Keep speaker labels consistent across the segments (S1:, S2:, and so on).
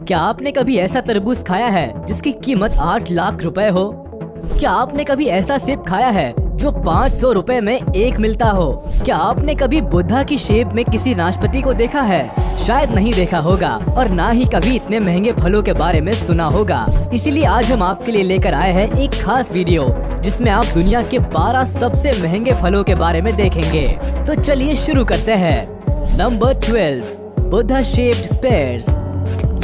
S1: क्या आपने कभी ऐसा तरबूज खाया है जिसकी कीमत 8 लाख रुपए हो? क्या आपने कभी ऐसा सेब खाया है जो 500 रुपए में एक मिलता हो? क्या आपने कभी बुद्धा की शेप में किसी नाशपाती को देखा है? शायद नहीं देखा होगा और ना ही कभी इतने महंगे फलों के बारे में सुना होगा। इसीलिए आज हम आपके लिए लेकर आए हैं एक खास वीडियो जिसमें आप दुनिया के 12 सबसे महंगे फलों के बारे में देखेंगे। तो चलिए शुरू करते हैं। Number 12, Buddha shaped pairs.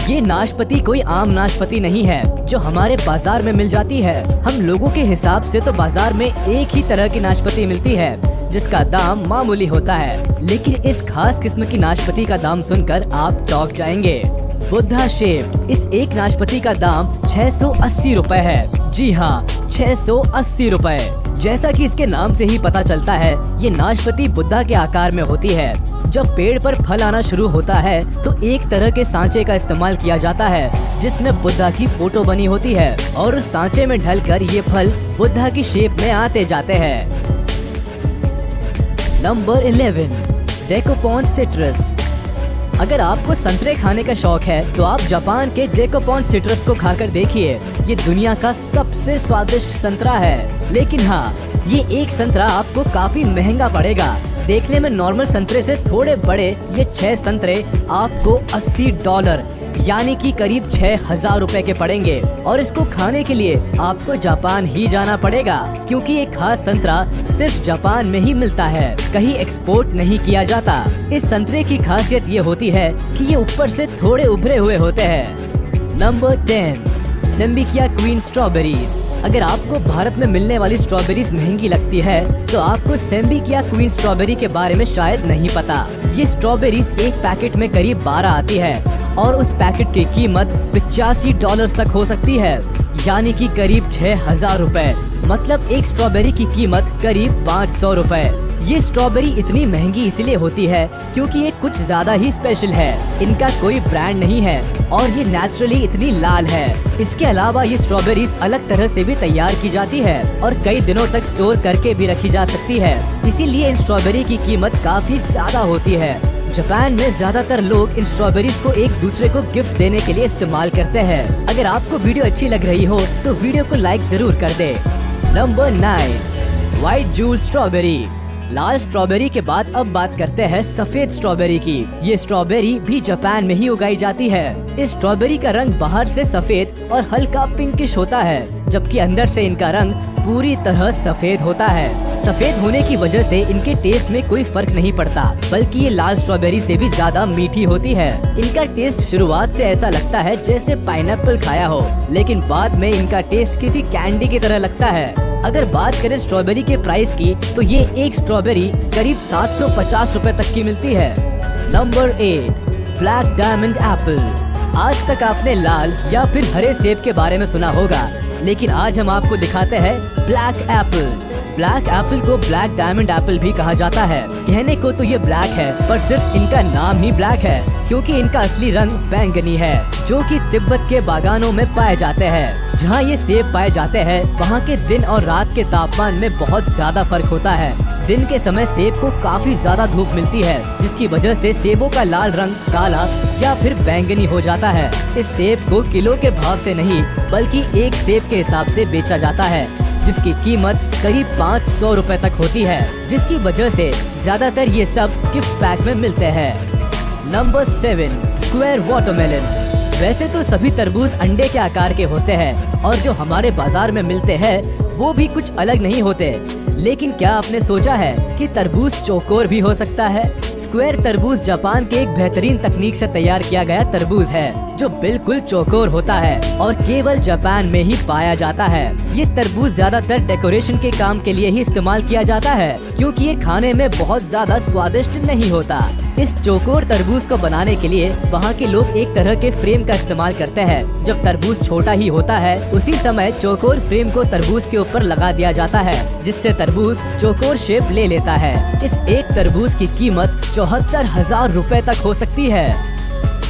S1: ये नाशपाती कोई आम नाशपाती नहीं है जो हमारे बाजार में मिल जाती है। हम लोगों के हिसाब से तो बाजार में एक ही तरह की नाशपाती मिलती है जिसका दाम मामूली होता है, लेकिन इस खास किस्म की नाशपाती का दाम सुनकर आप चौंक जाएंगे। बुद्धा शेप, इस एक नाशपाती का दाम 680 रुपए है। जी हाँ, 680 रुपए। जैसा कि इसके नाम से ही पता चलता है, ये नाशपाती बुद्धा के आकार में होती है। जब पेड़ पर फल आना शुरू होता है तो एक तरह के सांचे का इस्तेमाल किया जाता है जिसमें बुद्धा की फोटो बनी होती है और उस सांचे में ढलकर ये फल बुद्धा की शेप में आते जाते हैं। Number 11, Dekopon citrus. अगर आपको संतरे खाने का शौक है तो आप जापान के डेकोपॉन सिट्रस को खाकर देखिए। ये दुनिया का सबसे स्वादिष्ट संतरा है, लेकिन हाँ, ये एक संतरा आपको काफी महंगा पड़ेगा। देखने में नॉर्मल संतरे से थोड़े बड़े ये 6 संतरे आपको $80 यानी कि करीब 6000 रुपए के पड़ेंगे और इसको खाने के लिए आपको जापान ही जाना पड़ेगा, क्योंकि ये खास संतरा सिर्फ जापान में ही मिलता है, कहीं एक्सपोर्ट नहीं किया जाता। इस संतरे की खासियत ये होती है कि ये ऊपर से थोड़े उभरे हुए होते हैं। Number 10, Sembikiya queen strawberries. अगर आपको भारत में मिलने वाली स्ट्रॉबेरीज महंगी लगती है तो आपको सेम्बिकिया क्वीन स्ट्रॉबेरी के बारे में शायद नहीं पता। ये स्ट्रॉबेरीज एक पैकेट में करीब 12 आती है और उस पैकेट की कीमत $85 तक हो सकती है, यानी कि करीब 6000 रुपए। मतलब एक स्ट्रॉबेरी की कीमत करीब 500 रुपए। ये स्ट्रॉबेरी इतनी महंगी इसलिए होती है क्योंकि ये कुछ ज्यादा ही स्पेशल है। इनका कोई ब्रांड नहीं है और ये नेचुरली इतनी लाल है। इसके अलावा ये स्ट्रॉबेरीज अलग तरह से भी तैयार की जाती है और कई दिनों तक स्टोर करके भी रखी जा सकती है। इसीलिए इन स्ट्रॉबेरी की कीमत काफी ज्यादा होती है। जापान में ज्यादातर लोग इन स्ट्रॉबेरीज को एक दूसरे को गिफ्ट देने के लिए इस्तेमाल करते हैं। अगर आपको वीडियो अच्छी लग रही हो तो वीडियो को लाइक जरूर कर दे। Number 9, white jewel strawberry. लाल स्ट्रॉबेरी के बाद अब बात करते हैं सफेद स्ट्रॉबेरी की। ये स्ट्रॉबेरी भी जापान में ही उगाई जाती है। इस स्ट्रॉबेरी का रंग बाहर से सफेद और हल्का पिंकिश होता है, जबकि अंदर से इनका रंग पूरी तरह सफेद होता है। सफेद होने की वजह से इनके टेस्ट में कोई फर्क नहीं पड़ता, बल्कि ये लाल स्ट्रॉबेरी से भी ज्यादा मीठी होती है। इनका टेस्ट शुरुआत से ऐसा लगता है जैसे पाइनएप्पल खाया हो, लेकिन बाद में इनका टेस्ट किसी कैंडी की तरह लगता है। अगर बात करें स्ट्रॉबेरी के प्राइस की तो ये एक स्ट्रॉबेरी करीब 750 रुपए तक की मिलती है। Number 8, black diamond Apple. आज तक आपने लाल या फिर हरे सेब के बारे में सुना होगा, लेकिन आज हम आपको दिखाते हैं ब्लैक एप्पल। ब्लैक एप्पल को ब्लैक डायमंड एप्पल भी कहा जाता है। कहने को तो ये ब्लैक है, पर सिर्फ इनका नाम ही ब्लैक है क्योंकि इनका असली रंग बैंगनी है, जो कि तिब्बत के बागानों में पाए जाते हैं। जहाँ ये सेब पाए जाते हैं वहाँ के दिन और रात के तापमान में बहुत ज्यादा फर्क होता है। दिन के समय सेब को काफी ज्यादा धूप मिलती है, जिसकी वजह से सेबों का लाल रंग काला या फिर बैंगनी हो जाता है। इस सेब को किलो के भाव से नहीं बल्कि एक सेब के हिसाब से बेचा जाता है, जिसकी कीमत करीब 500 रुपए तक होती है, जिसकी वजह से ज्यादातर ये सब गिफ्ट पैक में मिलते हैं। Number 7, square watermelon. वैसे तो सभी तरबूज अंडे के आकार के होते हैं और जो हमारे बाजार में मिलते हैं वो भी कुछ अलग नहीं होते, लेकिन क्या आपने सोचा है कि तरबूज चौकोर भी हो सकता है? स्क्वायर तरबूज जापान के एक बेहतरीन तकनीक से तैयार किया गया तरबूज है जो बिल्कुल चौकोर होता है और केवल जापान में ही पाया जाता है। ये तरबूज ज्यादातर डेकोरेशन के काम के लिए ही इस्तेमाल किया जाता है क्योंकि ये खाने में बहुत ज्यादा स्वादिष्ट नहीं होता। इस चौकोर तरबूज को बनाने के लिए वहाँ के लोग एक तरह के फ्रेम का इस्तेमाल करते हैं। जब तरबूज छोटा ही होता है उसी समय चौकोर फ्रेम को तरबूज के ऊपर लगा दिया जाता है, जिससे तरबूज चौकोर शेप ले लेता है। इस एक तरबूज की कीमत 74,000 रुपए तक हो सकती है।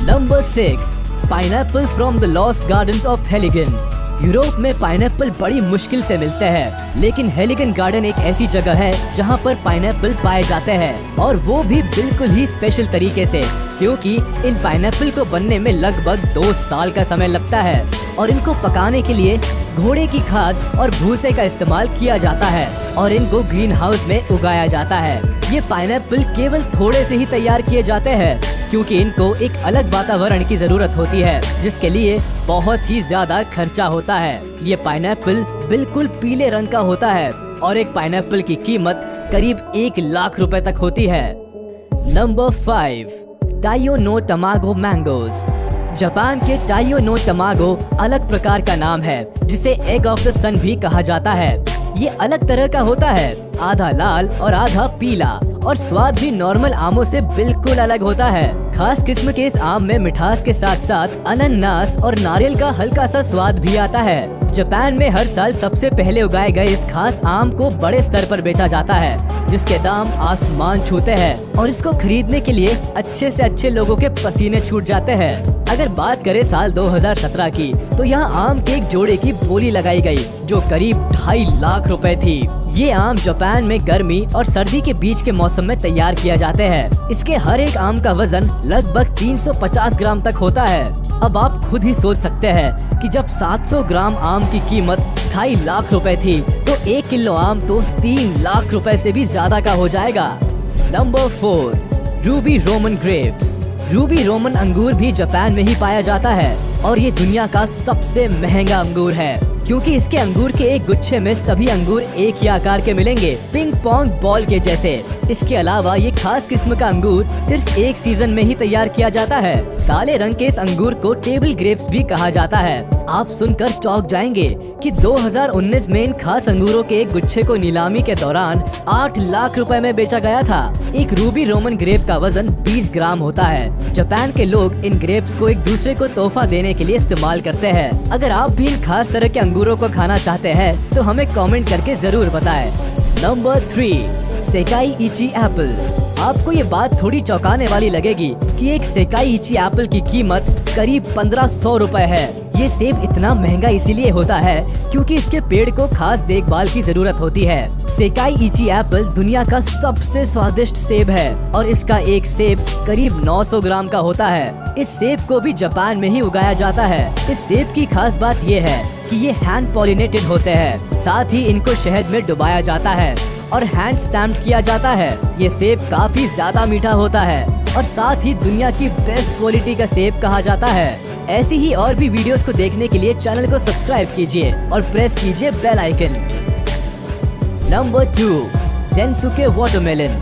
S1: Number 6, pineapple from the lost gardens of Heligan. Europe में पाइनएप्पल बड़ी मुश्किल से मिलते हैं, लेकिन हेलिगन गार्डन एक ऐसी जगह है जहां पर पाइनएप्पल पाए जाते हैं और वो भी बिल्कुल ही स्पेशल तरीके से। क्योंकि इन पाइनएप्पल को बनने में लगभग 2 साल का समय लगता है और इनको पकाने के लिए घोड़े की खाद और भूसे का इस्तेमाल किया जाता है और इनको ग्रीन हाउस में उगाया जाता है। ये पाइनएप्पल केवल थोड़े से ही तैयार किए जाते हैं क्योंकि इनको एक अलग वातावरण की जरूरत होती है, जिसके लिए बहुत ही ज्यादा खर्चा होता है। ये पाइनएप्पल बिल्कुल पीले रंग का होता है और एक पाइनएप्पल की कीमत करीब 1 लाख रुपए तक होती है। Number 5, Taiyo no Tamago mangoes. Japan के टाइयो नो तमागो अलग प्रकार का नाम है, जिसे एग ऑफ द सन भी कहा जाता है। ये अलग तरह का होता है, आधा लाल और आधा पीला, और स्वाद भी नॉर्मल आमों से बिल्कुल अलग होता है। खास किस्म के इस आम में मिठास के साथ साथ अनानास और नारियल का हल्का सा स्वाद भी आता है। जापान में हर साल सबसे पहले उगाए गए इस खास आम को बड़े स्तर पर बेचा जाता है, जिसके दाम आसमान छूते हैं और इसको खरीदने के लिए अच्छे से अच्छे लोगों के पसीने छूट जाते हैं। अगर बात करें साल 2017 की, तो यहाँ आम के एक जोड़े की बोली लगाई गई, जो करीब 2.5 लाख रुपए थी। ये आम जापान में गर्मी और सर्दी के बीच के मौसम में तैयार किया जाते हैं। इसके हर एक आम का वजन लगभग 350 ग्राम तक होता है। अब आप खुद ही सोच सकते हैं कि जब 700 ग्राम आम की कीमत 2.5 लाख रुपए थी, तो 1 किलो आम तो 3 लाख रुपए से भी ज्यादा का हो जाएगा। Number 4, Ruby Roman grapes. Ruby Roman अंगूर भी जापान में ही पाया जाता है और ये दुनिया का सबसे महंगा अंगूर है, क्योंकि इसके अंगूर के एक गुच्छे में सभी अंगूर एक ही आकार के मिलेंगे, पिंग पोंग बॉल के जैसे। इसके अलावा ये खास किस्म का अंगूर सिर्फ एक सीजन में ही तैयार किया जाता है। काले रंग के इस अंगूर को टेबल ग्रेप्स भी कहा जाता है। आप सुनकर चौंक जाएंगे कि 2019 में इन खास अंगूरों के एक गुच्छे को नीलामी के दौरान 8 लाख रुपए में बेचा गया था। एक रूबी रोमन ग्रेप का वजन 20 ग्राम होता है। जापान के लोग इन ग्रेप्स को एक दूसरे को तोहफा देने के लिए इस्तेमाल करते हैं। अगर आप भी इन खास तरह के अंगूरों को खाना चाहते हैं तो हमें कमेंट करके जरूर बताएं। Number 3, Sekai Ichi apple. आपको ये बात थोड़ी चौंकाने वाली लगेगी कि एक सेकाई इची एप्पल की कीमत करीब 1500 रुपए है। ये सेब इतना महंगा इसीलिए होता है क्योंकि इसके पेड़ को खास देखभाल की जरूरत होती है। सेकाई इची एप्पल दुनिया का सबसे स्वादिष्ट सेब है और इसका एक सेब करीब 900 ग्राम का होता है। इस सेब को भी जापान में ही उगाया जाता है। इस सेब की खास बात ये है कि ये हैंड पॉलिनेटेड होते हैं, साथ ही इनको शहद में डुबाया जाता है और हैंड स्टैम्प किया जाता है। ये सेब काफी ज्यादा मीठा होता है और साथ ही दुनिया की बेस्ट क्वालिटी का सेब कहा जाता है। ऐसी ही और भी वीडियोस को देखने के लिए चैनल को सब्सक्राइब कीजिए और प्रेस कीजिए bell icon. Number 2, Tensuke watermelon.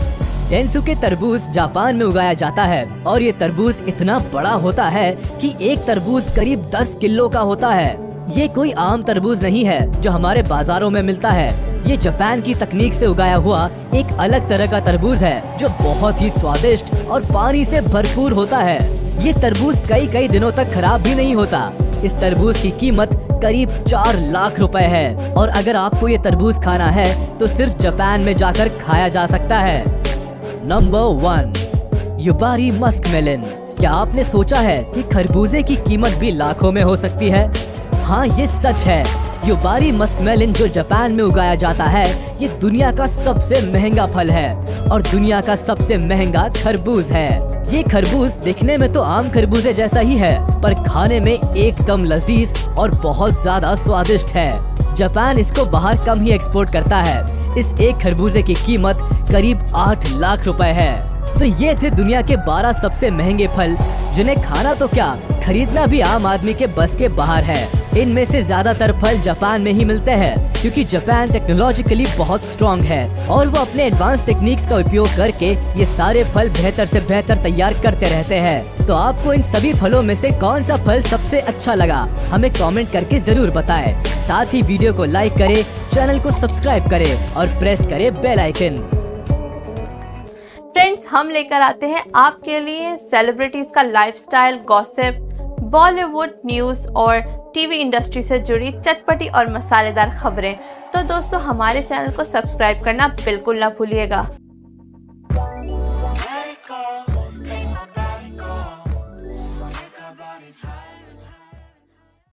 S1: Tensuke तरबूज जापान में उगाया जाता है और ये तरबूज इतना बड़ा होता है कि एक तरबूज करीब 10 किलो का होता है। ये कोई आम तरबूज नहीं है जो हमारे बाजारों में मिलता है। ये जापान की तकनीक से उगाया हुआ एक अलग तरह का तरबूज है जो बहुत ही स्वादिष्ट और पानी से भरपूर होता है। ये तरबूज कई दिनों तक खराब भी नहीं होता। इस तरबूज की कीमत करीब 4 लाख रुपए है और अगर आपको ये तरबूज खाना है तो सिर्फ जापान में जाकर खाया जा सकता है। Number 1, Yubari muskmelon. क्या आपने सोचा है कि खरबूजे की कीमत भी लाखों में हो सकती है? हाँ, ये सच है। युबारी मस्कमेलन जो जापान में उगाया जाता है, ये दुनिया का सबसे महंगा फल है और दुनिया का सबसे महंगा खरबूज है। ये खरबूज दिखने में तो आम खरबूजे जैसा ही है, पर खाने में एकदम लजीज और बहुत ज्यादा स्वादिष्ट है। जापान इसको बाहर कम ही एक्सपोर्ट करता है। इस एक खरबूजे की कीमत करीब 8 लाख रुपए है। तो ये थे दुनिया के 12 सबसे महंगे फल, जिन्हें खाना तो क्या, खरीदना भी आम आदमी के बस के बाहर है। इनमें से ज्यादातर फल जापान में ही मिलते हैं क्योंकि जापान टेक्नोलॉजिकली बहुत स्ट्रॉन्ग है और वो अपने एडवांस टेक्निक्स का उपयोग करके ये सारे फल बेहतर से बेहतर तैयार करते रहते हैं। तो आपको इन सभी फलों में से कौन सा फल सबसे अच्छा लगा, हमें कमेंट करके जरूर बताएं। साथ ही वीडियो को लाइक करें, चैनल को सब्सक्राइब करें और प्रेस करें बेल आइकन।
S2: फ्रेंड्स, हम लेकर आते हैं आपके लिए सेलिब्रिटीज का लाइफस्टाइल, गॉसिप, बॉलीवुड न्यूज़ और टीवी इंडस्ट्री से जुड़ी चटपटी और मसालेदार खबरें। तो दोस्तों, हमारे चैनल को सब्सक्राइब करना बिल्कुल ना भूलिएगा।